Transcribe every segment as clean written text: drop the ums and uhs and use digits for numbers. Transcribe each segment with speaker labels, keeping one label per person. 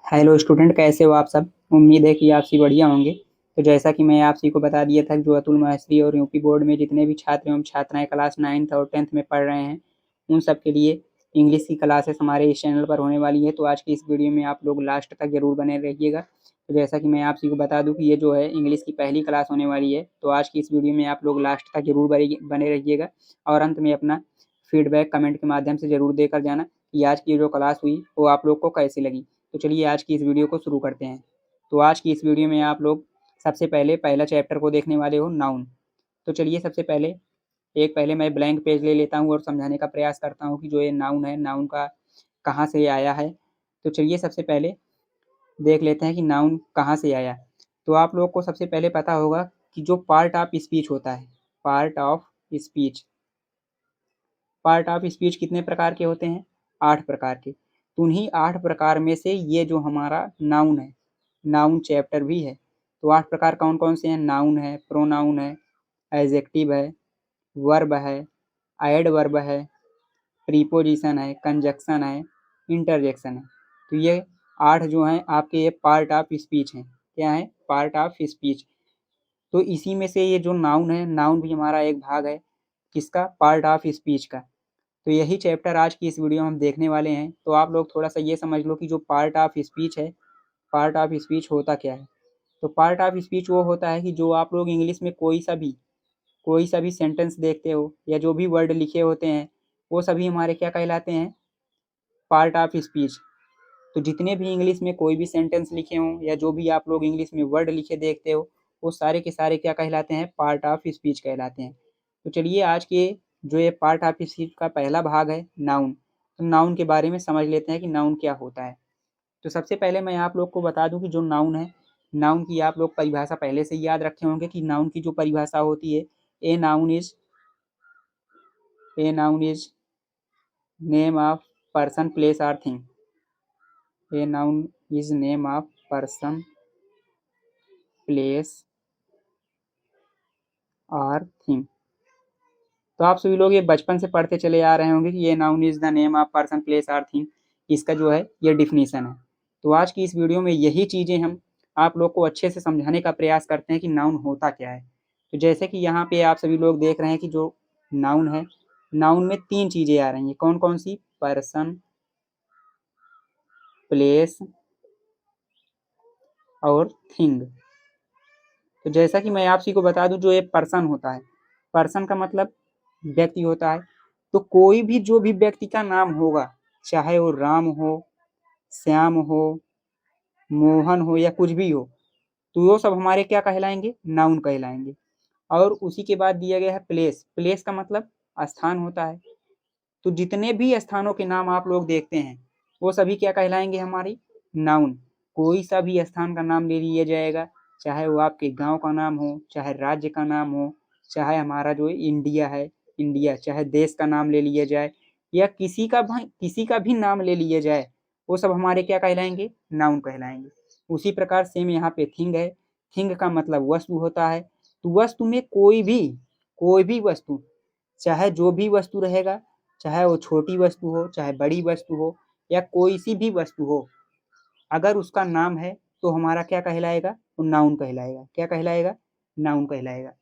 Speaker 1: Hello student, कैसे हो आप सब। उम्मीद है कि आप सभी बढ़िया होंगे। तो जैसा कि मैं आप सभी को बता दिया था, जो अतुल माहेश्वरी और यूपी बोर्ड में जितने भी छात्र एवं छात्राएं क्लास 9th और 10th में पढ़ रहे हैं, उन सब के लिए इंग्लिश की क्लासेस हमारे इस चैनल पर होने वाली है। तो आज की इस वीडियो में आप लोग लास्ट तक जरूर बने रहिएगा। तो जैसा कि मैं आप सभी को बता दूं कि ये जो है इंग्लिश की पहली क्लास होने वाली है, तो आज की इस वीडियो में आप लोग लास्ट तक जरूर बने रहिएगा और अंत में अपना फीडबैक कमेंट के माध्यम से जरूर देकर जाना कि आज की जो क्लास हुई वो आप लोग को कैसी लगी। तो चलिए आज की इस वीडियो को शुरू करते हैं। तो आज की इस वीडियो में आप लोग सबसे पहले पहला चैप्टर को देखने वाले हो, नाउन। तो चलिए सबसे पहले मैं ब्लैंक पेज ले लेता हूँ और समझाने का प्रयास करता हूँ कि जो ये नाउन है, नाउन का कहाँ से आया है। तो चलिए सबसे पहले देख लेते हैं कि नाउन कहाँ से आया। तो आप लोग को सबसे पहले पता होगा कि जो पार्ट ऑफ स्पीच होता है, part of speech, part of speech कितने प्रकार के होते हैं? 8 प्रकार के। तो उन्हीं 8 प्रकार में से ये जो हमारा नाउन है, नाउन चैप्टर भी है। तो 8 प्रकार कौन कौन से हैं? नाउन है, प्रोनाउन है, एडजेक्टिव है, वर्ब है, एडवर्ब है, प्रीपोजिशन है, कंजक्शन है, इंटरजेक्शन है। तो ये 8 जो हैं आपके ये पार्ट ऑफ स्पीच हैं। क्या है? Part of speech. तो इसी में से ये जो नाउन है, नाउन भी हमारा एक भाग है। किसका? पार्ट ऑफ स्पीच का। तो यही चैप्टर आज की इस वीडियो में हम देखने वाले हैं। तो आप लोग थोड़ा सा ये समझ लो कि जो पार्ट ऑफ स्पीच है, पार्ट ऑफ स्पीच होता क्या है। तो पार्ट ऑफ स्पीच वो होता है कि जो आप लोग इंग्लिश में कोई सा भी सेंटेंस देखते हो या जो भी वर्ड लिखे होते हैं, वो सभी हमारे क्या कहलाते हैं? Part of speech. तो जितने भी इंग्लिश में कोई भी सेंटेंस लिखे हों या जो भी आप लोग इंग्लिश में वर्ड लिखे देखते हो, वो सारे के सारे क्या कहलाते हैं? पार्ट ऑफ स्पीच कहलाते हैं। तो चलिए आज के जो ये पार्ट ऑफ स्पीच का पहला भाग है, नाउन। तो नाउन के बारे में समझ लेते हैं कि नाउन क्या होता है। तो सबसे पहले मैं आप लोग को बता दूं कि जो नाउन है, नाउन की आप लोग परिभाषा पहले से ही याद रखे होंगे कि नाउन की जो परिभाषा होती है, a noun is name of person, place और थिंग। A noun is name of person, place और थिंग। तो आप सभी लोग ये बचपन से पढ़ते चले आ रहे होंगे कि ये noun is the name of person, place और थिंग। इसका जो है ये डिफिनीशन है। तो आज की इस वीडियो में यही चीजें हम आप लोग को अच्छे से समझाने का प्रयास करते हैं कि नाउन होता क्या है। तो जैसे कि यहाँ पे आप सभी लोग देख रहे हैं कि जो नाउन है, नाउन में 3 चीजें आ रही हैं। कौन कौन सी? पर्सन, प्लेस और थिंग। तो जैसा कि मैं आप सभी को बता दूं, जो ये पर्सन होता है, पर्सन का मतलब व्यक्ति होता है। तो कोई भी जो भी व्यक्ति का नाम होगा, चाहे वो राम हो, श्याम हो, मोहन हो या कुछ भी हो, तो वो सब हमारे क्या कहलाएंगे? नाउन कहलाएंगे। और उसी के बाद दिया गया है प्लेस। प्लेस का मतलब स्थान होता है। तो जितने भी स्थानों के नाम आप लोग देखते हैं, वो सभी क्या कहलाएंगे? हमारी नाउन। कोई सा भी स्थान का नाम ले लिया जाएगा, चाहे वो आपके गांव का नाम हो, चाहे राज्य का नाम हो, चाहे हमारा जो इंडिया है, इंडिया, चाहे देश का नाम ले लिया जाए या किसी का भी नाम ले लिया जाए, वो सब हमारे क्या कहलाएंगे? नाउन कहलाएंगे। उसी प्रकार सेम यहाँ पे थिंग है। थिंग का मतलब वस्तु होता है। तो वस्तु में कोई भी वस्तु, चाहे जो भी वस्तु रहेगा, चाहे वो छोटी वस्तु हो, चाहे बड़ी वस्तु हो या कोई सी भी वस्तु हो, अगर उसका नाम है तो हमारा क्या कहलाएगा? वो नाउन कहलाएगा। क्या कहलाएगा? नाउन कहलाएगा।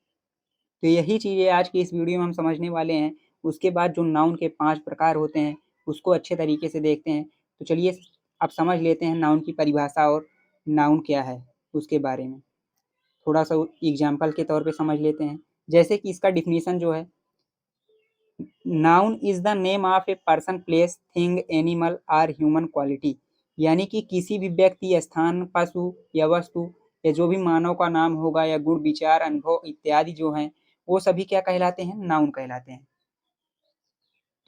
Speaker 1: तो यही चीज़ें आज की इस वीडियो में हम समझने वाले हैं। उसके बाद जो नाउन के 5 प्रकार होते हैं, उसको अच्छे तरीके से देखते हैं। तो चलिए अब समझ लेते हैं नाउन की परिभाषा और नाउन क्या है उसके बारे में। थोड़ा सा एग्जाम्पल के तौर पे समझ लेते हैं। जैसे कि इसका डिफिनीशन जो है, noun is the name of a person, place, thing, animal और ह्यूमन क्वालिटी। यानी कि किसी भी व्यक्ति, स्थान, पशु या वस्तु या जो भी मानव का नाम होगा या गुण, विचार, अनुभव इत्यादि जो हैं, वो सभी क्या कहलाते हैं? नाउन कहलाते हैं।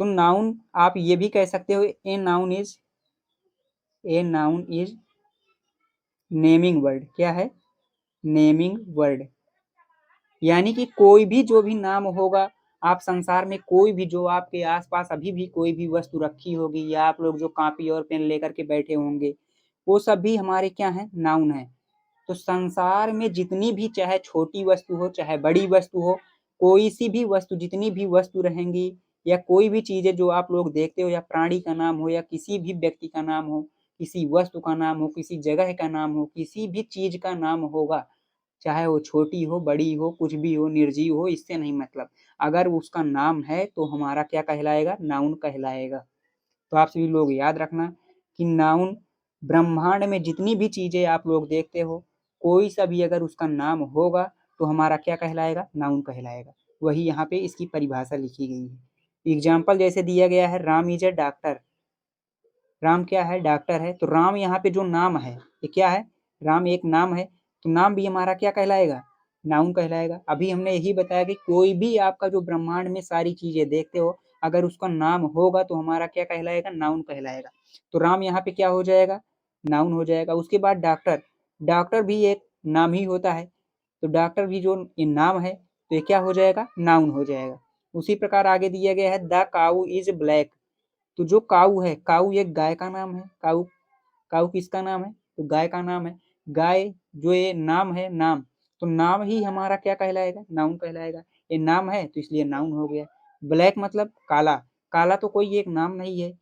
Speaker 1: तो नाउन आप ये भी कह सकते हो, ए नाउन इज नेमिंग वर्ड। क्या है? Naming word. यानी कि कोई भी जो भी नाम होगा, आप संसार में कोई भी जो आपके आसपास अभी भी कोई भी वस्तु रखी होगी या आप लोग जो कॉपी और पेन लेकर के बैठे होंगे, वो सब भी हमारे क्या हैं? नाउन है। तो संसार में जितनी भी, चाहे छोटी वस्तु हो चाहे बड़ी वस्तु हो, कोई सी भी वस्तु, जितनी भी वस्तु रहेंगी या कोई भी चीजें जो आप लोग देखते हो, या प्राणी का नाम हो या किसी भी व्यक्ति का नाम हो, किसी वस्तु का नाम हो, किसी जगह का नाम हो, किसी भी चीज़ का नाम होगा, चाहे वो छोटी हो, बड़ी हो, कुछ भी हो, निर्जीव हो, इससे नहीं मतलब। अगर उसका नाम है तो हमारा क्या कहलाएगा? नाउन कहलाएगा। तो आप सभी लोग याद रखना कि नाउन ब्रह्मांड में जितनी भी चीज़ें आप लोग देखते हो, कोई सा भी अगर उसका नाम होगा तो हमारा क्या कहलाएगा? नाउन कहलाएगा। वही यहाँ पे इसकी परिभाषा लिखी गई है। एग्जाम्पल जैसे दिया गया है, Ram is a doctor. Ram क्या है? डॉक्टर है। तो राम यहाँ पे जो नाम है, ये क्या है? राम एक नाम है, तो नाम भी हमारा क्या कहलाएगा? नाउन कहलाएगा। अभी हमने यही बताया कि कोई भी आपका जो ब्रह्मांड में सारी चीजें देखते हो, अगर उसका नाम होगा तो हमारा क्या कहलाएगा? नाउन कहलाएगा। तो राम यहाँ पे क्या हो जाएगा? नाउन हो जाएगा। उसके बाद डॉक्टर, डॉक्टर भी एक नाम ही होता है, तो डॉक्टर भी जो ये नाम है तो ये क्या हो जाएगा? नाउन हो जाएगा। उसी प्रकार आगे दिया गया है, द काऊ इज ब्लैक। तो जो काऊ है, काऊ एक गाय का नाम है। काऊ, काऊ किसका नाम है? तो गाय का नाम है। गाय जो ये नाम है, नाम, तो नाम ही हमारा क्या कहलाएगा? नाउन कहलाएगा। ये नाम है तो इसलिए नाउन हो गया। ब्लैक मतलब काला। काला तो कोई एक नाम नहीं है।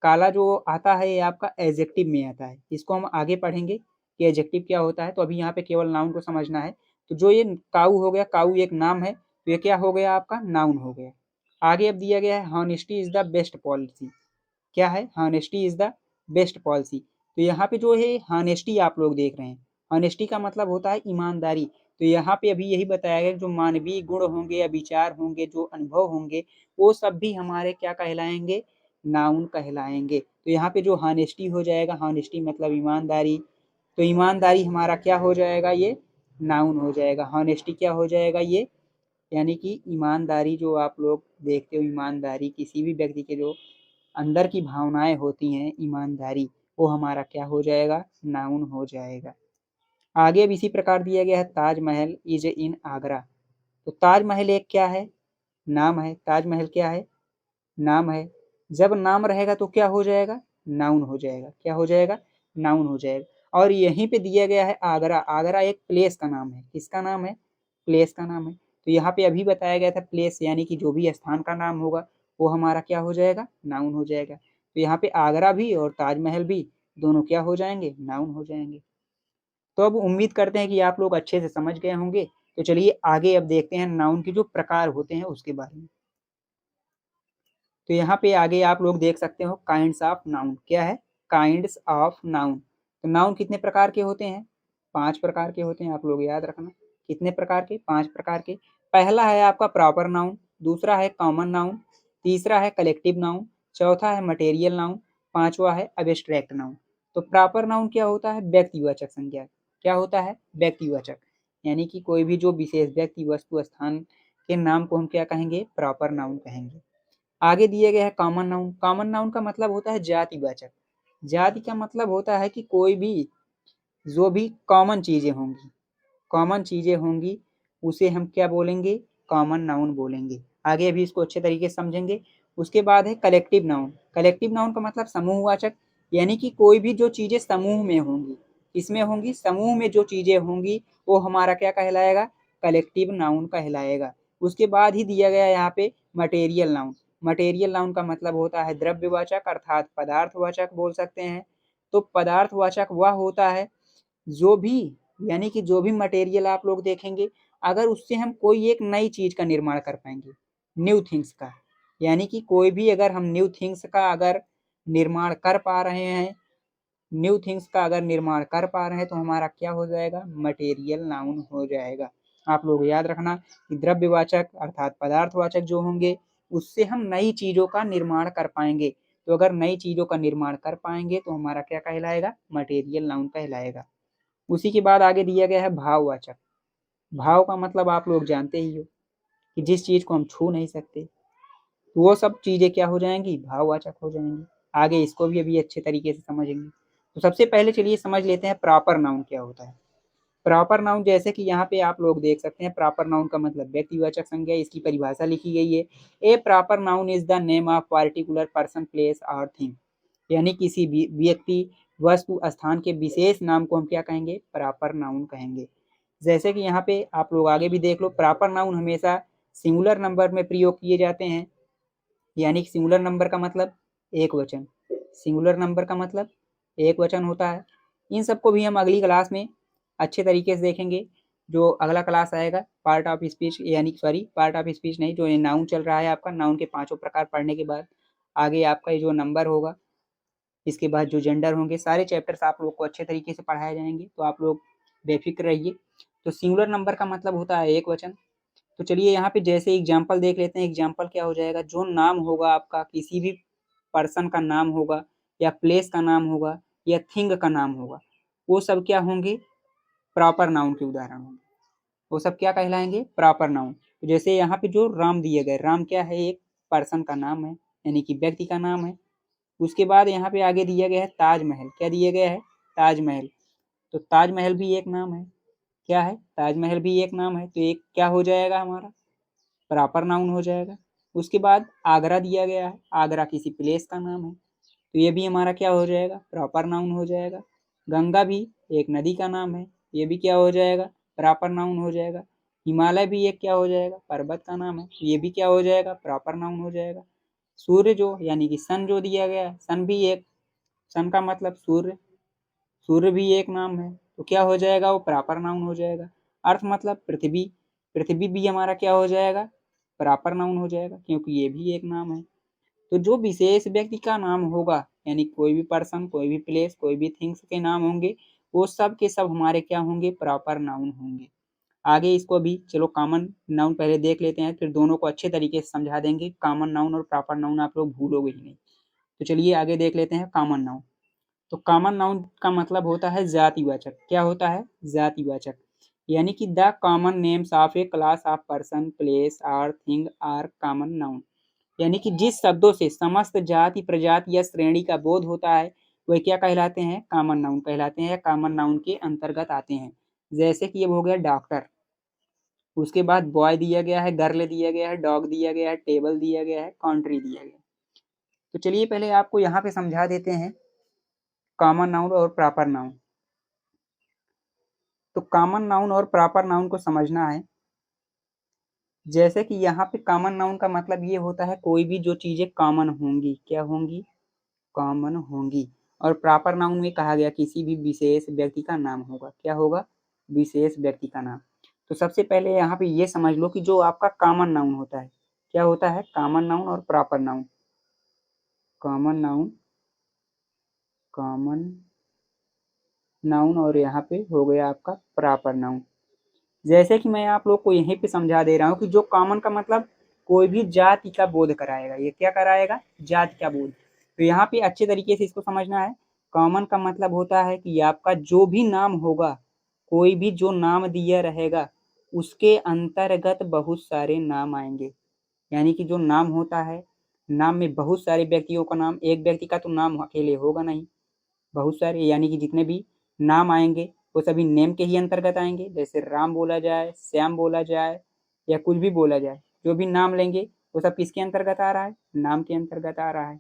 Speaker 1: काला जो आता है ये आपका एडजेक्टिव में आता है। इसको हम आगे पढ़ेंगे कि एडजेक्टिव क्या होता है। तो अभी यहाँ पे केवल नाउन को समझना है। तो जो ये काऊ हो गया, काऊ एक नाम है, तो ये क्या हो गया? आपका नाउन हो गया। आगे अब दिया गया है, honesty is the best policy. क्या है? Honesty is the best policy. तो यहाँ पे जो है हॉनेस्टी आप लोग देख रहे हैं, हॉनेस्टी का मतलब होता है ईमानदारी। तो यहाँ पे अभी यही बताया गया, जो मानवीय गुण होंगे या विचार होंगे, जो अनुभव होंगे, वो सब भी हमारे क्या कहलाएंगे? नाउन कहलाएंगे। तो यहाँ पे जो हॉनेस्टी हो जाएगा, हॉनेस्टी मतलब ईमानदारी, तो ईमानदारी हमारा क्या हो जाएगा? ये नाउन हो जाएगा। हॉनेस्टी क्या हो जाएगा? ये, यानी कि ईमानदारी जो आप लोग देखते हो, ईमानदारी किसी भी व्यक्ति के जो अंदर की भावनाएं होती हैं, ईमानदारी, वो हमारा क्या हो जाएगा? नाउन हो जाएगा। आगे अब इसी प्रकार दिया गया है, ताजमहल इज इन आगरा। तो ताजमहल एक क्या है? नाम है। ताजमहल क्या है? नाम है। जब नाम रहेगा तो क्या हो जाएगा? नाउन हो जाएगा। क्या हो जाएगा? नाउन हो जाएगा। और यहीं पे दिया गया है आगरा। आगरा एक प्लेस का नाम है। किसका नाम है? प्लेस का नाम है। तो यहाँ पे अभी बताया गया था प्लेस, यानी कि जो भी स्थान का नाम होगा वो हमारा क्या हो जाएगा? नाउन हो जाएगा। तो यहाँ पे आगरा भी और ताजमहल भी दोनों क्या हो जाएंगे? नाउन हो जाएंगे। तो अब उम्मीद करते हैं कि आप लोग अच्छे से समझ गए होंगे। तो चलिए आगे अब देखते हैं नाउन के जो प्रकार होते हैं उसके बारे में। तो यहाँ पे आगे आप लोग देख सकते हो, काइंड्स ऑफ नाउन। क्या है? Kinds of noun. तो नाउन कितने प्रकार के होते हैं? 5 प्रकार के होते हैं। आप लोग याद रखना। कितने प्रकार के? 5 प्रकार के। पहला है आपका प्रॉपर नाउन, दूसरा है कॉमन नाउन, तीसरा है कलेक्टिव नाउन, चौथा है मटेरियल नाउन, पांचवा है एब्स्ट्रैक्ट नाउन। तो प्रॉपर नाउन क्या होता है? व्यक्तिवाचक संज्ञा। क्या होता है? व्यक्तिवाचक, यानी कि कोई भी जो विशेष व्यक्ति, वस्तु, स्थान के नाम को हम क्या कहेंगे? प्रॉपर नाउन कहेंगे। आगे दिए गए है कॉमन नाउन। कॉमन नाउन का मतलब होता है जातिवाचक। जाति का मतलब होता है कि कोई भी, जो भी कॉमन चीजें होंगी, कॉमन चीजें होंगी, उसे हम क्या बोलेंगे? कॉमन नाउन बोलेंगे। आगे भी इसको अच्छे तरीके से समझेंगे। उसके बाद है कलेक्टिव नाउन। कलेक्टिव नाउन का मतलब समूहवाचक, यानी कि कोई भी जो चीजें समूह में होंगी, इसमें होंगी, समूह में जो चीजें होंगी, वो हमारा क्या कहलाएगा? कलेक्टिव नाउन कहलाएगा। उसके बाद ही दिया गया यहाँ पे मटेरियल नाउन। मटेरियल नाउन का मतलब होता है द्रव्यवाचक, अर्थात पदार्थवाचक बोल सकते हैं। तो पदार्थवाचक वह होता है जो भी, यानी कि जो भी मटेरियल आप लोग देखेंगे, अगर उससे हम कोई एक नई चीज का निर्माण कर पाएंगे, न्यू थिंग्स का, यानी कि कोई भी अगर हम न्यू थिंग्स का अगर निर्माण कर पा रहे हैं, न्यू थिंग्स का अगर निर्माण कर पा रहे हैं, तो हमारा क्या हो जाएगा? मटेरियल नाउन हो जाएगा। आप लोग याद रखना कि द्रव्यवाचक अर्थात पदार्थवाचक जो होंगे, उससे हम नई चीजों का निर्माण कर पाएंगे। तो अगर नई चीजों का निर्माण कर पाएंगे तो हमारा क्या कहलाएगा? मटेरियल नाउन कहलाएगा। उसी के बाद आगे दिया गया है भाववाचक। भाव का मतलब आप लोग जानते ही हो कि जिस चीज को हम छू नहीं सकते, तो वो सब चीजें क्या हो जाएंगी? भाववाचक हो जाएंगी। आगे इसको भी अभी अच्छे तरीके से समझेंगे। तो सबसे पहले चलिए समझ लेते हैं प्रॉपर नाउन क्या होता है। प्रॉपर नाउन, जैसे कि यहाँ पे आप लोग देख सकते हैं, प्रॉपर नाउन का मतलब व्यक्तिवाचक संज्ञा। इसकी परिभाषा लिखी गई है, a proper noun is the name of particular person, place और थिंग। यानी किसी भी व्यक्ति, वस्तु, स्थान के विशेष नाम को हम क्या कहेंगे? प्रॉपर नाउन कहेंगे। जैसे कि यहाँ पे आप लोग आगे भी देख लो, प्रॉपर नाउन हमेशा सिंगुलर नंबर में प्रयोग किए जाते हैं। यानी कि सिंगुलर नंबर का मतलब एक वचन, सिंगुलर नंबर का मतलब एक वचन होता है। इन सबको भी हम अगली क्लास में अच्छे तरीके से देखेंगे। जो अगला क्लास आएगा पार्ट ऑफ स्पीच, यानी सॉरी पार्ट ऑफ स्पीच नहीं, जो नाउन चल रहा है आपका, नाउन के पांचों प्रकार पढ़ने के बाद आगे आपका ये जो नंबर होगा, इसके बाद जो जेंडर होंगे, सारे चैप्टर्स आप लोग को अच्छे तरीके से पढ़ाए जाएंगे। तो आप लोग बेफिक्र रहिए। तो सिंगुलर नंबर का मतलब होता है एक वचन। तो चलिए यहाँ पे जैसे एग्जाम्पल देख लेते हैं। एग्जाम्पल क्या हो जाएगा, जो नाम होगा आपका, किसी भी पर्सन का नाम होगा या प्लेस का नाम होगा या थिंग का नाम होगा, वो सब क्या होंगे, प्रॉपर नाउन के उदाहरण होंगे। वो सब क्या कहलाएंगे, प्रॉपर नाउन। तो जैसे यहाँ पे जो राम दिए गए, राम क्या है, एक पर्सन का नाम है, यानी कि व्यक्ति का नाम है। उसके बाद यहाँ पे आगे दिया गया है ताजमहल। क्या दिया गया है, ताजमहल। तो ताजमहल भी एक नाम है। क्या है, ताजमहल भी एक नाम है। तो एक क्या हो जाएगा हमारा, प्रॉपर नाउन हो जाएगा। उसके बाद आगरा दिया गया है, आगरा किसी प्लेस का नाम है, तो ये भी हमारा क्या हो जाएगा, प्रॉपर नाउन हो जाएगा। गंगा भी एक नदी का नाम है, ये भी क्या हो जाएगा, प्रॉपर नाउन हो जाएगा। हिमालय भी एक क्या हो जाएगा, पर्वत का नाम है, ये भी क्या हो जाएगा, प्रॉपर नाउन हो जाएगा। सूर्य जो यानी कि सन जो दिया गया है, सन भी एक, सन का मतलब सूर्य, सूर्य भी एक नाम है, तो क्या हो जाएगा, वो प्रॉपर नाउन हो जाएगा। अर्थ मतलब पृथ्वी, पृथ्वी भी हमारा क्या हो जाएगा, प्रॉपर नाउन हो जाएगा, क्योंकि ये भी एक नाम है। तो जो विशेष व्यक्ति का नाम होगा, यानी कोई भी पर्सन, कोई भी प्लेस, कोई भी थिंग्स के नाम होंगे, वो सब के सब हमारे क्या होंगे, प्रॉपर नाउन होंगे। आगे इसको भी चलो कॉमन नाउन पहले देख लेते हैं, फिर दोनों को अच्छे तरीके से समझा देंगे। कॉमन नाउन और प्रॉपर नाउन आप लोग भूलोगे ही नहीं। तो चलिए आगे देख लेते हैं कॉमन नाउन। तो कॉमन नाउन का मतलब होता है जातिवाचक। क्या होता है, जातिवाचक, यानी कि the common names of A class of person, place और थिंग आर कॉमन नाउन। यानी कि जिस शब्दों से समस्त जाति, प्रजाति या श्रेणी का बोध होता है, वह क्या कहलाते हैं, कॉमन नाउन कहलाते हैं, या कॉमन नाउन के अंतर्गत आते हैं। जैसे कि ये हो गया डॉक्टर, उसके बाद बॉय दिया गया है, गर्ल दिया गया है, डॉग दिया गया है, टेबल दिया गया है, कंट्री दिया गया है। तो चलिए पहले आपको यहाँ पे समझा देते हैं कॉमन नाउन और प्रॉपर नाउन। तो कॉमन नाउन और प्रॉपर नाउन को समझना है। जैसे कि यहाँ पे कॉमन नाउन का मतलब ये होता है कोई भी जो चीजें कॉमन होंगी, क्या होंगी, कॉमन होंगी। और प्रॉपर नाउन में कहा गया किसी भी विशेष व्यक्ति का नाम होगा, क्या होगा, विशेष व्यक्ति का नाम। तो सबसे पहले यहाँ पे ये समझ लो कि जो आपका कॉमन नाउन होता है, क्या होता है, कॉमन नाउन और proper noun. Common noun, common noun, और यहाँ पे हो गया आपका प्रॉपर नाउन। जैसे कि मैं आप लोग को यहीं पे समझा दे रहा हूँ कि जो कॉमन का मतलब कोई भी जाति का बोध कराएगा, ये क्या कराएगा, जाति का बोध। तो यहाँ पे अच्छे तरीके से इसको समझना है। कॉमन का मतलब होता है कि आपका जो भी नाम होगा, कोई भी जो नाम दिया रहेगा, उसके अंतर्गत बहुत सारे नाम आएंगे। यानी कि जो नाम होता है, नाम में बहुत सारे व्यक्तियों का नाम, एक व्यक्ति का तो नाम अकेले होगा नहीं, बहुत सारे, यानी कि जितने भी नाम आएंगे वो सभी नेम के ही अंतर्गत आएंगे। जैसे राम बोला जाए, श्याम बोला जाए, या कुछ भी बोला जाए, जो भी नाम लेंगे वो सब किसके अंतर्गत आ रहा है, नाम के अंतर्गत आ रहा है।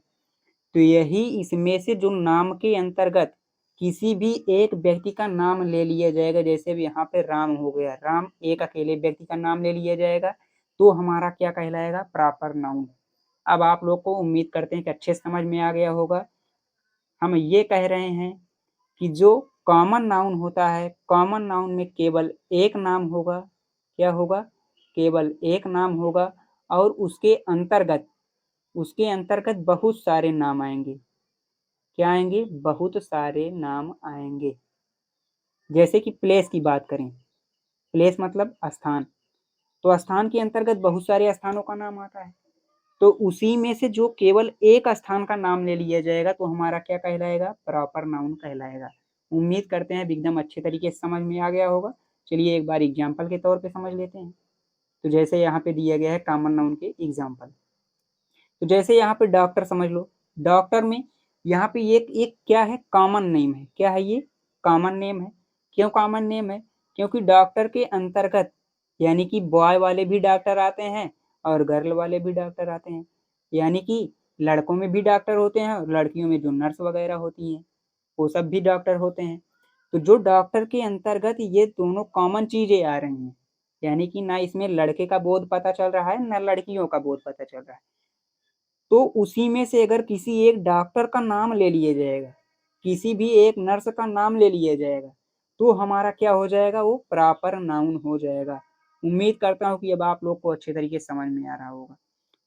Speaker 1: तो यही इसमें से जो नाम के अंतर्गत किसी भी एक व्यक्ति का नाम ले लिया जाएगा, जैसे अब यहाँ पे राम हो गया, राम एक अकेले व्यक्ति का नाम ले लिया जाएगा, तो हमारा क्या कहलाएगा, प्रॉपर नाउन। अब आप लोग को उम्मीद करते हैं कि अच्छे समझ में आ गया होगा। हम ये कह रहे हैं कि जो कॉमन नाउन होता है, कॉमन नाउन में केवल एक नाम होगा, क्या होगा, केवल एक नाम होगा, और उसके अंतर्गत बहुत सारे नाम आएंगे। क्या आएंगे, बहुत सारे नाम आएंगे। जैसे कि प्लेस की बात करें, प्लेस मतलब स्थान, तो स्थान के अंतर्गत बहुत सारे स्थानों का नाम आता है। तो उसी में से जो केवल एक स्थान का नाम ले लिया जाएगा, तो हमारा क्या कहलाएगा, प्रॉपर नाउन कहलाएगा। उम्मीद करते हैं एकदम अच्छे तरीके से समझ में आ गया होगा। चलिए एक बार एग्जाम्पल के तौर पे समझ लेते हैं। तो जैसे यहाँ पे दिया गया है कॉमन नाउन के एग्जाम्पल। तो जैसे यहाँ पे डॉक्टर समझ लो, डॉक्टर में यहाँ पे एक एक क्या है, कॉमन नेम है। क्या है ये, कॉमन नेम है। क्यों कॉमन नेम है, क्योंकि डॉक्टर के अंतर्गत यानी कि बॉय वाले भी डॉक्टर आते हैं और गर्ल वाले भी डॉक्टर आते हैं। यानी कि लड़कों में भी डॉक्टर होते हैं और लड़कियों में जो नर्स वगैरह होती हैं, वो सब भी डॉक्टर होते हैं। तो जो डॉक्टर के अंतर्गत ये दोनों कॉमन चीजें आ रही हैं, यानी कि ना इसमें लड़के का बोध पता चल रहा है, ना लड़कियों का बोध पता चल रहा है। तो उसी में से अगर किसी एक डॉक्टर का नाम ले लिया जाएगा, किसी भी एक नर्स का नाम ले लिया जाएगा तो हमारा क्या हो जाएगा, वो प्रॉपर नाउन हो जाएगा। उम्मीद करता हूँ कि अब आप लोग को अच्छे तरीके से समझ में आ रहा होगा।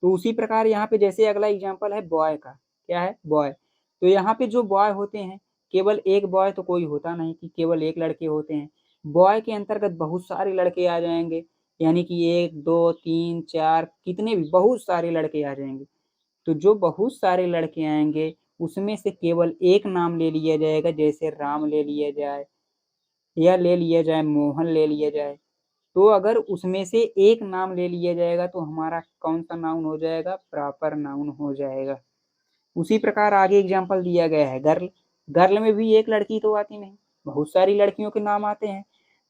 Speaker 1: तो उसी प्रकार यहाँ पे जैसे अगला एग्जाम्पल है बॉय का, क्या है, बॉय। तो यहाँ पे जो बॉय होते हैं, केवल एक बॉय तो कोई होता नहीं कि केवल एक लड़के होते हैं। बॉय के अंतर्गत बहुत सारे लड़के आ जाएंगे, यानी कि 1 2 3 4 कितने भी बहुत सारे लड़के आ जाएंगे। तो जो बहुत सारे लड़के आएंगे उसमें से केवल एक नाम ले लिया जाएगा, जैसे राम ले लिया जाए या ले लिया जाए मोहन ले लिया जाए। तो अगर उसमें से एक नाम ले लिया जाएगा तो हमारा कौन सा नाउन हो जाएगा, प्रॉपर नाउन हो जाएगा। उसी प्रकार आगे एग्जाम्पल दिया गया है गर्ल। गर्ल में भी एक लड़की तो आती नहीं, बहुत सारी लड़कियों के नाम आते हैं।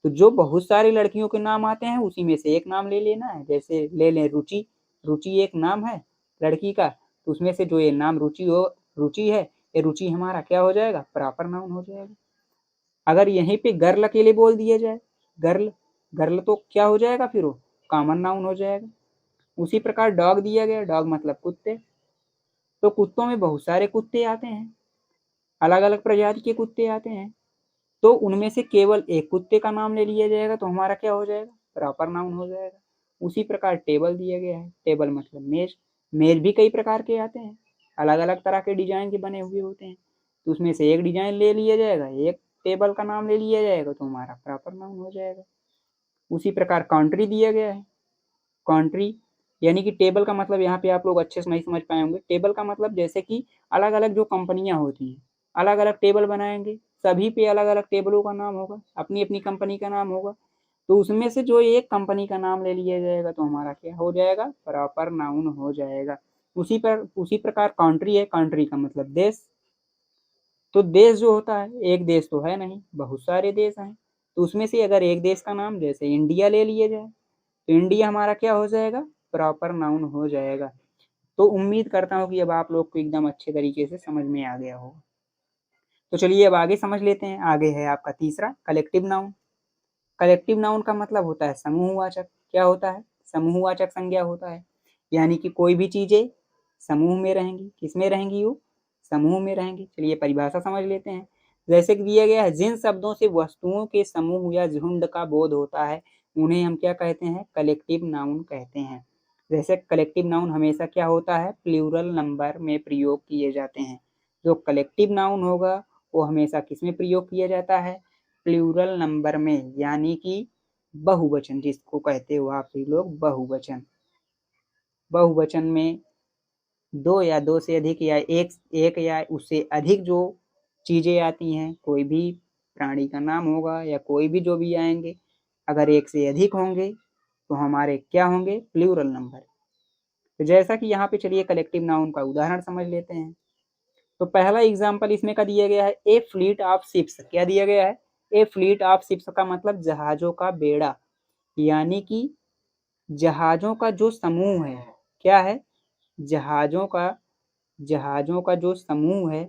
Speaker 1: तो जो बहुत सारी लड़कियों के नाम आते हैं उसी में से एक नाम ले लेना है। जैसे ले लें रुचि, रुचि एक नाम है लड़की का, तो उसमें से जो ये नाम रुचि है, ये रुचि हमारा क्या हो जाएगा, प्रॉपर नाउन हो जाएगा। अगर यहीं पे गर्ल अकेले बोल दिया जाए, गर्ल गर्ल तो क्या हो जाएगा, फिर वो कॉमन नाउन हो जाएगा। उसी प्रकार डॉग दिया गया, डॉग मतलब कुत्ते। तो कुत्तों में बहुत सारे कुत्ते आते हैं, अलग अलग प्रजाति के कुत्ते आते हैं। तो उनमें से केवल एक कुत्ते का नाम ले लिया जाएगा तो हमारा क्या हो जाएगा, प्रॉपर नाउन हो जाएगा। उसी प्रकार टेबल दिया गया है, टेबल मतलब मेज। मेज भी कई प्रकार के आते हैं, अलग अलग तरह के डिजाइन के बने हुए होते हैं। तो उसमें से एक डिजाइन ले लिया जाएगा, एक टेबल का नाम ले लिया जाएगा तो हमारा प्रॉपर नाउन हो जाएगा। उसी प्रकार कंट्री दिया गया है, कंट्री यानी कि टेबल का मतलब यहाँ पे आप लोग अच्छे से नहीं समझ पाए होंगे। टेबल का मतलब जैसे कि अलग अलग जो कंपनियां होती हैं, अलग अलग टेबल बनाएंगे, सभी पे अलग अलग टेबलों का नाम होगा, अपनी अपनी कंपनी का नाम होगा। तो उसमें से जो एक कंपनी का नाम ले लिया जाएगा तो हमारा क्या हो जाएगा, प्रॉपर नाउन हो जाएगा। उसी प्रकार कंट्री है, कंट्री का मतलब देश। तो देश जो होता है, एक देश तो है नहीं, बहुत सारे देश हैं। तो उसमें से अगर एक देश का नाम जैसे इंडिया ले लिया जाए तो इंडिया हमारा क्या हो जाएगा, प्रॉपर नाउन हो जाएगा। तो उम्मीद करता हूँ कि अब आप लोग को एकदम अच्छे तरीके से समझ में आ गया होगा। तो चलिए अब आगे समझ लेते हैं। आगे है आपका तीसरा कलेक्टिव नाउन। कलेक्टिव नाउन का मतलब होता है समूहवाचक। क्या होता है, समूहवाचक संज्ञा होता है। यानी कि कोई भी चीजें समूह में रहेंगी, किसमें रहेंगी, वो समूह में रहेंगी। चलिए परिभाषा समझ लेते हैं। जैसे कि दिया गया है, जिन शब्दों से वस्तुओं के समूह या झुंड का बोध होता है उन्हें हम क्या कहते हैं, कलेक्टिव नाउन कहते हैं। जैसे कलेक्टिव नाउन हमेशा क्या होता है, प्लूरल नंबर में प्रयोग किए जाते हैं। जो कलेक्टिव नाउन होगा वो हमेशा किसमें प्रयोग किया जाता है, प्लूरल नंबर में, यानी कि बहुवचन जिसको कहते हो आप सभी लोग, बहुवचन। बहुवचन में दो या दो से अधिक या एक एक या उससे अधिक जो चीजें आती हैं, कोई भी प्राणी का नाम होगा या कोई भी जो भी आएंगे, अगर एक से अधिक होंगे तो हमारे क्या होंगे, प्लूरल नंबर। तो जैसा कि यहाँ पे चलिए कलेक्टिव नाउन का उदाहरण समझ लेते हैं। तो पहला एग्जाम्पल इसमें का दिया गया है, ए फ्लीट ऑफ शिप्स। क्या दिया गया है, ए फ्लीट ऑफ शिप्स का मतलब जहाजों का बेड़ा, यानी कि जहाजों का जो समूह है, क्या है, जहाजों का जहाजों का जो समूह है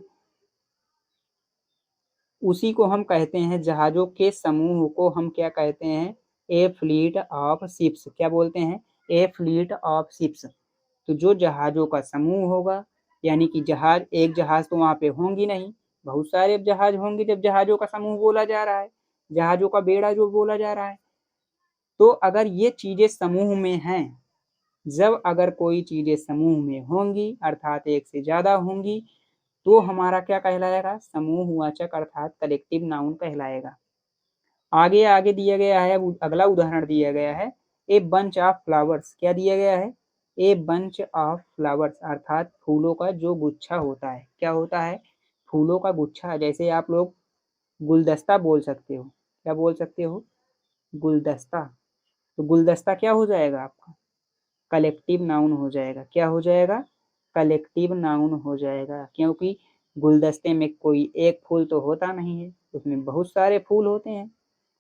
Speaker 1: उसी को हम कहते हैं, जहाजों के समूह को हम क्या कहते हैं, ए फ्लीट ऑफ शिप्स। क्या बोलते हैं, ए फ्लीट ऑफ शिप्स। तो जो जहाजों का समूह होगा, यानी कि जहाज, एक जहाज तो वहां पे होंगी नहीं, बहुत सारे जहाज होंगे जब जहाजों का समूह बोला जा रहा है, जहाजों का बेड़ा जो बोला जा रहा है। तो अगर ये चीजें समूह में हैं, जब अगर कोई चीजें समूह में होंगी अर्थात एक से ज्यादा होंगी तो हमारा क्या कहलाएगा, समूहवाचक अर्थात कलेक्टिव नाउन कहलाएगा। आगे आगे दिया गया है, अगला उदाहरण दिया गया है, ए बंच ऑफ फ्लावर्स। क्या दिया गया है, ए बंच ऑफ फ्लावर्स अर्थात फूलों का जो गुच्छा होता है। क्या होता है, फूलों का गुच्छा। जैसे आप लोग गुलदस्ता बोल सकते हो, क्या बोल सकते हो, गुलदस्ता। तो गुलदस्ता क्या हो जाएगा आपका, कलेक्टिव नाउन हो जाएगा। क्या हो जाएगा, कलेक्टिव नाउन हो जाएगा, क्योंकि गुलदस्ते में कोई एक फूल तो होता नहीं है, उसमें बहुत सारे फूल होते हैं।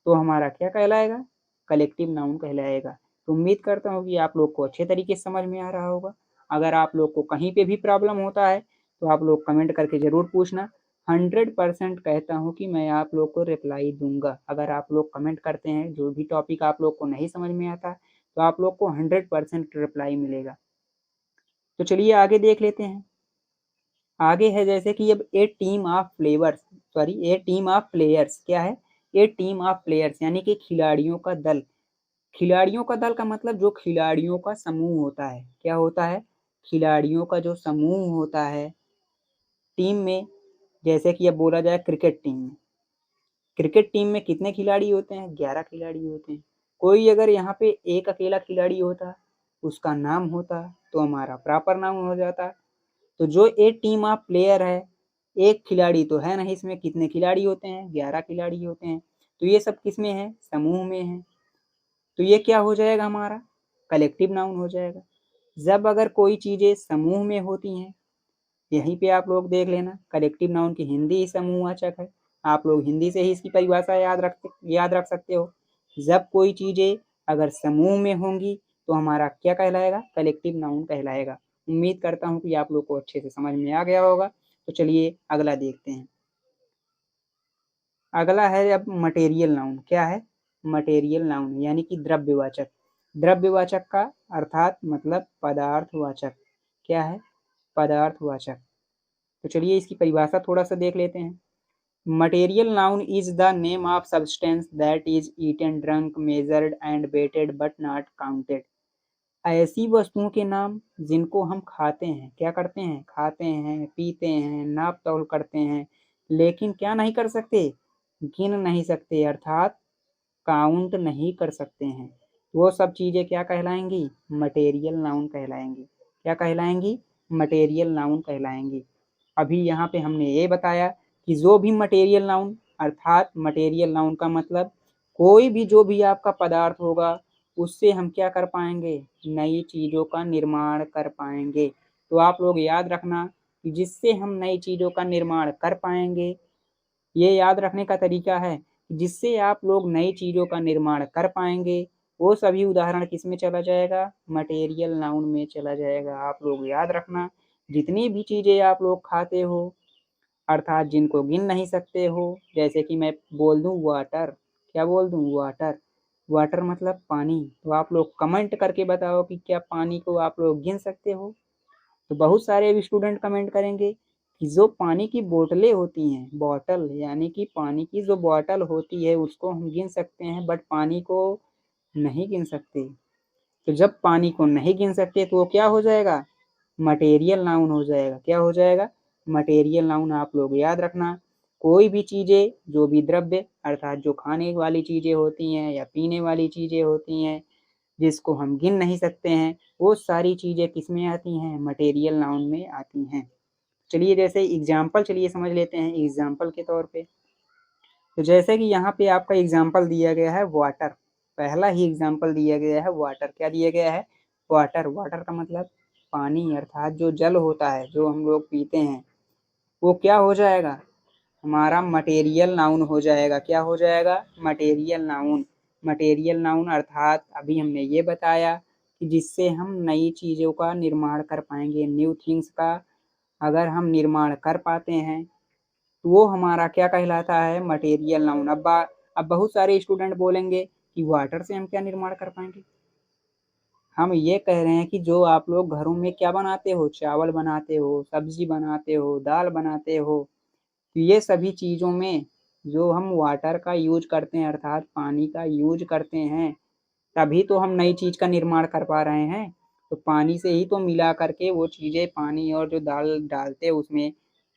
Speaker 1: तो हमारा क्या कहलाएगा, कलेक्टिव नाउन कहलाएगा। तो उम्मीद करता हूँ कि आप लोग को अच्छे तरीके से समझ में आ रहा होगा। अगर आप लोग को कहीं पे भी प्रॉब्लम होता है तो आप लोग कमेंट करके जरूर पूछना। 100% कहता हूँ कि मैं आप लोग को रिप्लाई दूंगा। अगर आप लोग कमेंट करते हैं, जो भी टॉपिक आप लोग को नहीं समझ में आता तो आप लोग को 100% रिप्लाई मिलेगा। तो चलिए आगे देख लेते हैं। आगे है जैसे कि अब a team of players, sorry a team of players क्या है, ए टीम ऑफ प्लेयर्स यानी कि खिलाड़ियों का दल। खिलाड़ियों का दल का मतलब जो खिलाड़ियों का समूह होता है, क्या होता है, खिलाड़ियों का जो समूह होता है टीम में। जैसे कि अब बोला जाए क्रिकेट टीम में, क्रिकेट टीम में कितने खिलाड़ी होते हैं, 11 खिलाड़ी होते हैं। कोई अगर यहाँ पे एक अकेला खिलाड़ी होता, उसका नाम होता, तो हमारा प्रॉपर नाम हो जाता। तो जो ए टीम ऑफ प्लेयर है, एक खिलाड़ी तो है नहीं इसमें, कितने खिलाड़ी होते हैं, 11 खिलाड़ी होते हैं। तो ये सब किस में है, समूह में है। तो ये क्या हो जाएगा, हमारा कलेक्टिव नाउन हो जाएगा। जब अगर कोई चीजें समूह में होती हैं, यहीं पे आप लोग देख लेना, कलेक्टिव नाउन की हिंदी ही समूहवाचक है। आप लोग हिंदी से ही इसकी परिभाषा याद रख सकते हो। जब कोई चीजें अगर समूह में होंगी तो हमारा क्या कहलाएगा, कलेक्टिव नाउन कहलाएगा। उम्मीद करता हूँ कि आप लोग को अच्छे से समझ में आ गया होगा। तो चलिए अगला देखते हैं। अगला है अब मटेरियल नाउन। क्या है, मटेरियल नाउन यानी कि द्रव्यवाचक। द्रव्यवाचक का अर्थात मतलब पदार्थवाचक। क्या है, पदार्थवाचक। तो चलिए इसकी परिभाषा थोड़ा सा देख लेते हैं। Material noun is the name of substance that is eaten, drunk, measured and weighed but not counted. ऐसी वस्तुओं के नाम जिनको हम खाते हैं, क्या करते हैं, खाते हैं, पीते हैं, नाप तौल करते हैं, लेकिन क्या नहीं कर सकते, गिन नहीं सकते, अर्थात काउंट नहीं कर सकते हैं। वो सब चीजें क्या कहलाएंगी, मटेरियल नाउन कहलाएंगी। क्या कहलाएंगी, मटेरियल नाउन कहलाएंगी। अभी यहाँ पे हमने ये बताया कि जो भी मटेरियल नाउन, अर्थात मटेरियल नाउन का मतलब कोई भी जो भी आपका पदार्थ होगा, उससे हम क्या कर पाएंगे, नई चीजों का निर्माण कर पाएंगे। तो आप लोग याद रखना कि जिससे हम नई चीजों का निर्माण कर पाएंगे, ये याद रखने का तरीका है कि जिससे आप लोग नई चीजों का निर्माण कर पाएंगे, वो सभी उदाहरण किस में चला जाएगा, मटेरियल नाउन में चला जाएगा। आप लोग याद रखना, जितनी भी चीजें आप लोग खाते हो, अर्थात जिनको गिन नहीं सकते हो, जैसे कि मैं बोल दूं वाटर, क्या बोल दूं, वाटर। वाटर मतलब पानी। तो आप लोग कमेंट करके बताओ कि क्या पानी को आप लोग गिन सकते हो। तो बहुत सारे स्टूडेंट कमेंट करेंगे कि जो पानी की बोतलें होती हैं, बॉटल यानी कि पानी की जो बॉटल होती है उसको हम गिन सकते हैं, बट पानी को नहीं गिन सकते। तो जब पानी को नहीं गिन सकते तो वो क्या हो जाएगा, मटेरियल नाउन हो जाएगा। क्या हो जाएगा, मटेरियल नाउन। आप लोग याद रखना, कोई भी चीजें, जो भी द्रव्य अर्थात जो खाने वाली चीजें होती हैं या पीने वाली चीजें होती हैं, जिसको हम गिन नहीं सकते हैं, वो सारी चीजें किस में आती हैं, मटेरियल नाउन में आती हैं। चलिए जैसे एग्जाम्पल चलिए समझ लेते हैं एग्जाम्पल के तौर पे। तो जैसे कि यहाँ पे आपका एग्जाम्पल दिया गया है वाटर, पहला ही एग्जाम्पल दिया गया है वाटर। क्या दिया गया है, वाटर। वाटर का मतलब पानी, अर्थात जो जल होता है जो हम लोग पीते हैं, वो क्या हो जाएगा, हमारा मटेरियल नाउन हो जाएगा। क्या हो जाएगा, मटेरियल नाउन। मटेरियल नाउन अर्थात अभी हमने ये बताया कि जिससे हम नई चीज़ों का निर्माण कर पाएंगे, न्यू थिंग्स का अगर हम निर्माण कर पाते हैं तो वो हमारा क्या कहलाता है, मटेरियल नाउन। अब बहुत सारे स्टूडेंट बोलेंगे कि वाटर से हम क्या निर्माण कर पाएंगे। हम ये कह रहे हैं कि जो आप लोग घरों में क्या बनाते हो, चावल बनाते हो, सब्जी बनाते हो, दाल बनाते हो, तो ये सभी चीज़ों में जो हम वाटर का यूज करते हैं, अर्थात पानी का यूज करते हैं, तभी तो हम नई चीज़ का निर्माण कर पा रहे हैं। तो पानी से ही तो मिला करके वो चीज़ें, पानी और जो दाल डालते हैं उसमें,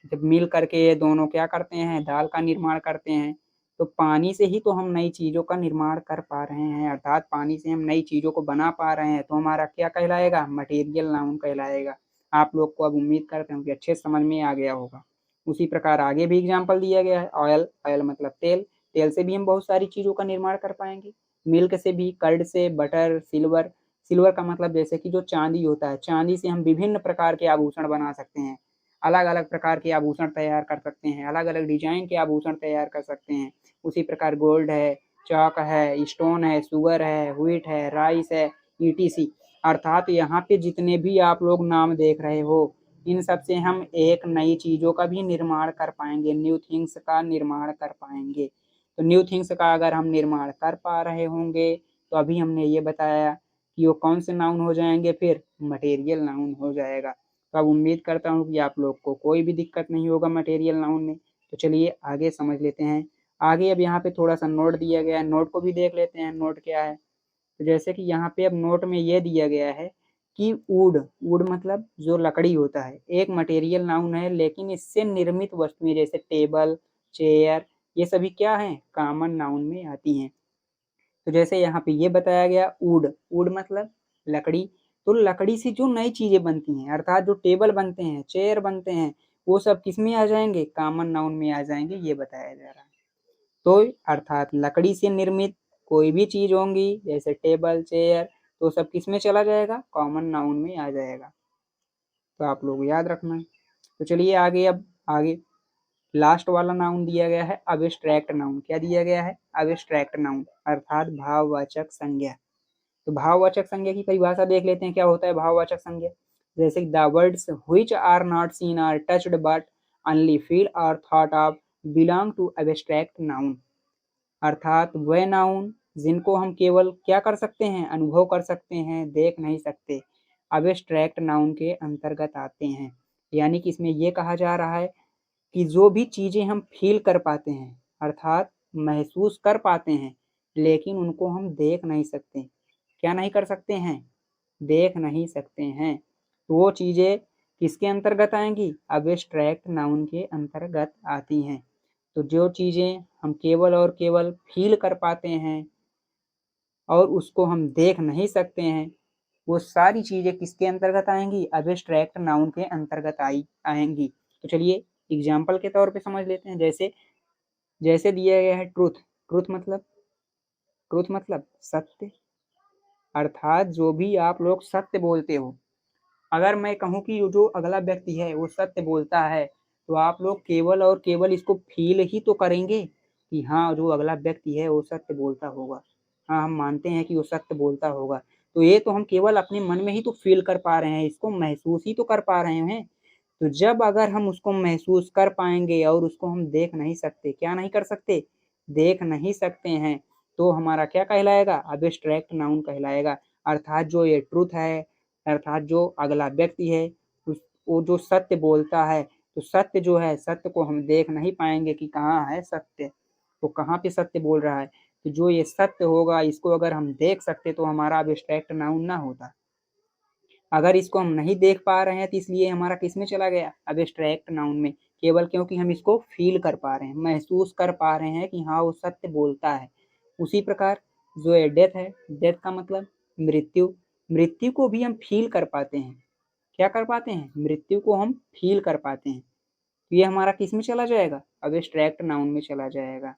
Speaker 1: जब मिल करके ये दोनों क्या करते हैं, दाल का निर्माण करते हैं। तो पानी से ही तो हम नई चीज़ों का निर्माण कर पा रहे हैं, अर्थात पानी से हम नई चीज़ों को बना पा रहे हैं। तो हमारा क्या कहलाएगा, मटेरियल नाउन कहलाएगा। आप लोग को अब उम्मीद करते हैं कि अच्छे समझ में आ गया होगा। उसी प्रकार आगे भी एग्जाम्पल दिया गया है, ऑयल। ऑयल मतलब तेल। तेल से भी हम बहुत सारी चीज़ों का निर्माण कर पाएंगे। मिल्क से भी, कर्ड से, बटर, सिल्वर। सिल्वर का मतलब जैसे कि जो चांदी होता है, चांदी से हम विभिन्न प्रकार के आभूषण बना सकते हैं, अलग अलग प्रकार के आभूषण तैयार कर सकते हैं, अलग अलग डिजाइन के आभूषण तैयार कर सकते हैं। उसी प्रकार गोल्ड है, चॉक है, स्टोन है, शुगर है, व्हीट है, राइस है, ईटीसी। अर्थात यहाँ पे जितने भी आप लोग नाम देख रहे हो, इन सब से हम एक नई चीज़ों का भी निर्माण कर पाएंगे, न्यू थिंग्स का निर्माण कर पाएंगे। तो न्यू थिंग्स का अगर हम निर्माण कर पा रहे होंगे, तो अभी हमने ये बताया कि वो कौन से नाउन हो जाएंगे, फिर मटेरियल नाउन हो जाएगा। तो अब उम्मीद करता हूँ कि आप लोग को कोई भी दिक्कत नहीं होगा मटेरियल नाउन में। तो चलिए आगे समझ लेते हैं। आगे अब यहाँ पे थोड़ा सा नोट दिया गया है, नोट को भी देख लेते हैं नोट क्या है। तो जैसे कि यहाँ पे अब नोट में ये दिया गया है कि वुड, वुड मतलब जो लकड़ी होता है, एक मटेरियल नाउन है, लेकिन इससे निर्मित वस्तुएं जैसे टेबल, चेयर, ये सभी क्या हैं, कॉमन नाउन में आती हैं। तो जैसे यहाँ पे ये बताया गया वुड, वुड मतलब लकड़ी, तो लकड़ी से जो नई चीजें बनती हैं अर्थात जो टेबल बनते हैं, चेयर बनते हैं, वो सब किस में आ जाएंगे, कॉमन नाउन में आ जाएंगे, ये बताया जा रहा है। तो अर्थात लकड़ी से निर्मित कोई भी चीज होंगी जैसे टेबल, चेयर, तो सब किस में चला जाएगा, कॉमन नाउन में आ जाएगा। तो आप लोग याद रखना। तो चलिए आगे, अब आगे लास्ट वाला नाउन दिया गया है अब्स्ट्रैक्ट नाउन। क्या दिया गया है, अब्स्ट्रैक्ट नाउन अर्थात भाववाचक संज्ञा। तो भाववाचक संज्ञा की परिभाषा देख लेते हैं, क्या होता है भाववाचक संज्ञा। जैसे the words which are not seen are touched but only feel और thought of belong to abstract noun. अर्थात वह नाउन जिनको हम केवल क्या कर सकते हैं, अनुभव कर सकते हैं, देख नहीं सकते, एब्स्ट्रैक्ट नाउन के अंतर्गत आते हैं। यानी कि इसमें यह कहा जा रहा है कि जो भी चीजें हम फील कर पाते हैं अर्थात महसूस कर पाते हैं, लेकिन उनको हम देख नहीं सकते, क्या नहीं कर सकते हैं, देख नहीं सकते हैं, तो वो चीजें किसके अंतर्गत आएंगी, अब्स्ट्रैक्ट नाउन के अंतर्गत आती हैं। तो जो चीजें हम केवल और केवल फील कर पाते हैं और उसको हम देख नहीं सकते हैं, वो सारी चीजें किसके अंतर्गत आएंगी, अब्स्ट्रैक्ट नाउन के अंतर्गत आएंगी। तो चलिए एग्जाम्पल के तौर पे समझ लेते हैं। जैसे जैसे दिया गया है ट्रूथ, ट्रूथ मतलब सत्य, अर्थात जो भी आप लोग सत्य बोलते हो। अगर मैं कहूँ कि जो अगला व्यक्ति है वो सत्य बोलता है, तो आप लोग केवल और केवल इसको फील ही तो करेंगे कि हाँ जो अगला व्यक्ति है वो सत्य बोलता होगा, हाँ हम मानते हैं कि वो सत्य बोलता होगा। तो ये तो हम केवल अपने मन में ही तो फील कर पा रहे हैं, इसको महसूस ही तो कर पा रहे हैं। तो जब अगर हम उसको महसूस कर पाएंगे और उसको हम देख नहीं सकते, क्या नहीं कर सकते, देख नहीं सकते हैं, तो हमारा क्या कहलाएगा, अब्स्ट्रैक्ट नाउन कहलाएगा। अर्थात जो ये ट्रुथ है, अर्थात जो अगला व्यक्ति है वो जो सत्य बोलता है, तो सत्य जो है, सत्य को हम देख नहीं पाएंगे कि कहाँ है सत्य, तो कहाँ पे सत्य बोल रहा है। तो जो ये सत्य होगा इसको अगर हम देख सकते तो हमारा अब्स्ट्रैक्ट नाउन ना होता। अगर इसको हम नहीं देख पा रहे हैं तो इसलिए हमारा किस में चला गया, अब्स्ट्रैक्ट नाउन में, केवल क्योंकि हम इसको फील कर पा रहे हैं, महसूस कर पा रहे हैं कि हाँ वो सत्य बोलता है। उसी प्रकार जो ये डेथ है, डेथ का मतलब मृत्यु, मृत्यु को भी हम फील कर पाते हैं, क्या कर पाते हैं, मृत्यु को हम फील कर पाते हैं। तो ये हमारा किस में चला जाएगा, अब्स्ट्रैक्ट नाउन में चला जाएगा।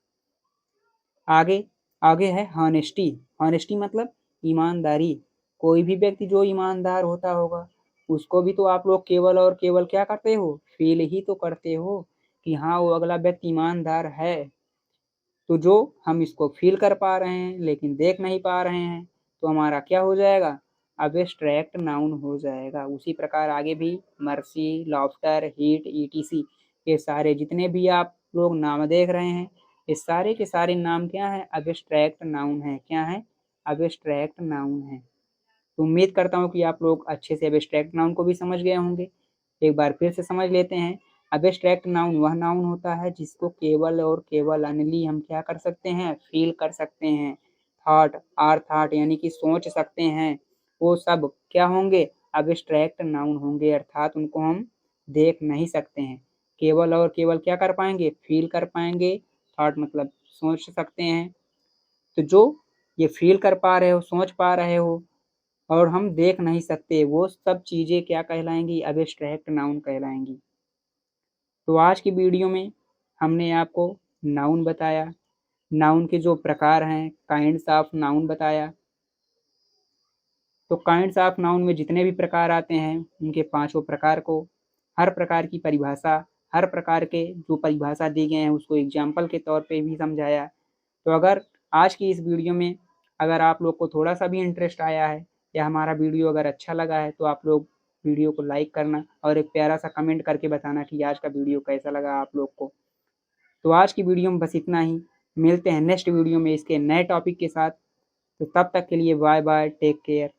Speaker 1: आगे आगे है हॉनेस्टी, हॉनेस्टी मतलब ईमानदारी। कोई भी व्यक्ति जो ईमानदार होता होगा उसको भी तो आप लोग केवल और केवल क्या करते हो, फील ही तो करते हो कि हाँ वो अगला व्यक्ति ईमानदार है। तो जो हम इसको फील कर पा रहे हैं लेकिन देख नहीं पा रहे हैं, तो हमारा क्या हो जाएगा, अब्स्ट्रैक्ट नाउन हो जाएगा। उसी प्रकार आगे भी मर्सी, लॉफ्टर, हीट, ईटीसी, ये सारे जितने भी आप लोग नाम देख रहे हैं, ये सारे के सारे नाम क्या है, अब्स्ट्रैक्ट नाउन है, क्या है, अब्स्ट्रैक्ट नाउन है। तो उम्मीद करता हूँ कि आप लोग अच्छे से अब्स्ट्रैक्ट नाउन को भी समझ गए होंगे। एक बार फिर से समझ लेते हैं। अब्स्ट्रैक्ट नाउन वह नाउन होता है जिसको केवल और केवल अनली हम क्या कर सकते हैं, फील कर सकते हैं। थॉट, आर थॉट यानी कि सोच सकते हैं, वो सब क्या होंगे, अब्स्ट्रैक्ट नाउन होंगे, अर्थात उनको हम देख नहीं सकते हैं, केवल और केवल क्या कर पाएंगे, फील कर पाएंगे। थॉट मतलब सोच सकते हैं। तो जो ये फील कर पा रहे हो, सोच पा रहे हो और हम देख नहीं सकते, वो सब चीज़ें क्या कहलाएंगी, अब्स्ट्रैक्ट नाउन कहलाएंगी। तो आज की वीडियो में हमने आपको नाउन बताया, नाउन के जो प्रकार हैं, काइंड्स ऑफ नाउन बताया। तो काइंड्स ऑफ नाउन में जितने भी प्रकार आते हैं उनके पांचों प्रकार को, हर प्रकार की परिभाषा, हर प्रकार के जो परिभाषा दी गए हैं उसको एग्जाम्पल के तौर पे भी समझाया। तो अगर आज की इस वीडियो में अगर आप लोग को थोड़ा सा भी इंटरेस्ट आया है या हमारा वीडियो अगर अच्छा लगा है, तो आप लोग वीडियो को लाइक करना और एक प्यारा सा कमेंट करके बताना कि आज का वीडियो कैसा लगा आप लोग को। तो आज की वीडियो में बस इतना ही, मिलते हैं नेक्स्ट वीडियो में इसके नए टॉपिक के साथ। तो तब तक के लिए बाय बाय, टेक केयर।